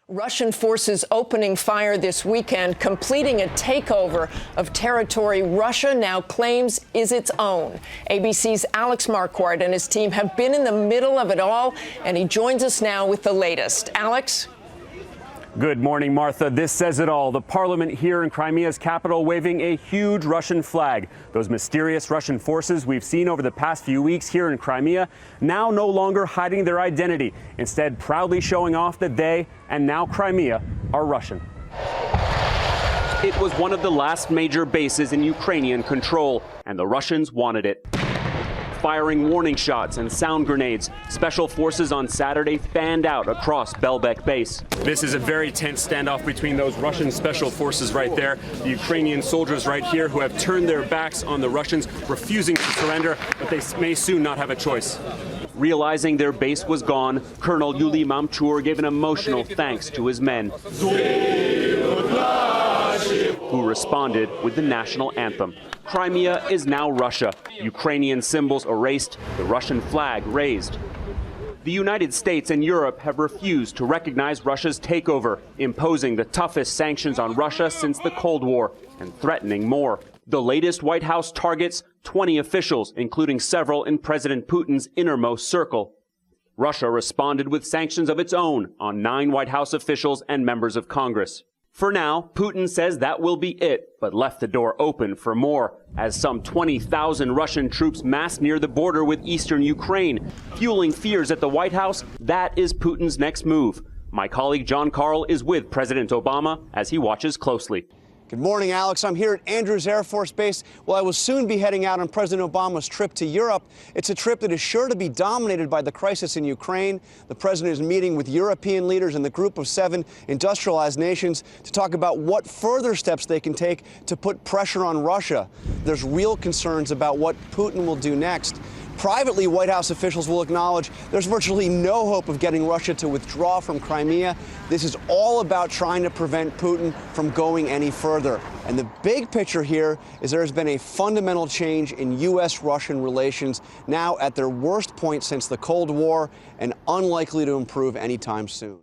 Russian forces opening fire this weekend, completing a takeover of territory Russia now claims is its own. ABC's Alex Marquardt and his team have been in the middle of it all, and he joins us now with the latest. Alex? Good morning, Martha. This says it all. The parliament here in Crimea's capital waving a huge Russian flag. Those mysterious Russian forces we've seen over the past few weeks here in Crimea now no longer hiding their identity, instead proudly showing off that they, and now Crimea, are Russian. It was one of the last major bases in Ukrainian control, and the Russians wanted it. Firing warning shots and sound grenades, special forces on Saturday fanned out across Belbek base. This is a very tense standoff between those Russian special forces right there, the Ukrainian soldiers right here who have turned their backs on the Russians, refusing to surrender, but they may soon not have a choice. Realizing their base was gone, Colonel Yuli Mamchur gave an emotional thanks to his men, who responded with the national anthem. Crimea is now Russia. Ukrainian symbols erased, the Russian flag raised. The United States and Europe have refused to recognize Russia's takeover, imposing the toughest sanctions on Russia since the Cold War and threatening more. The latest White House targets 20 officials, including several in President Putin's innermost circle. Russia responded with sanctions of its own on 9 White House officials and members of Congress. For now, Putin says that will be it, but left the door open for more, as some 20,000 Russian troops mass near the border with eastern Ukraine, fueling fears at the White House that is Putin's next move. My colleague John Carl is with President Obama as he watches closely. Good morning, Alex. I'm here at Andrews Air Force Base. Well, I will soon be heading out on President Obama's trip to Europe. It's a trip that is sure to be dominated by the crisis in Ukraine. The president is meeting with European leaders in the group of 7 industrialized nations to talk about what further steps they can take to put pressure on Russia. There's real concerns about what Putin will do next. Privately, White House officials will acknowledge there's virtually no hope of getting Russia to withdraw from Crimea. This is all about trying to prevent Putin from going any further. And the big picture here is there has been a fundamental change in U.S.-Russian relations, now at their worst point since the Cold War, and unlikely to improve anytime soon.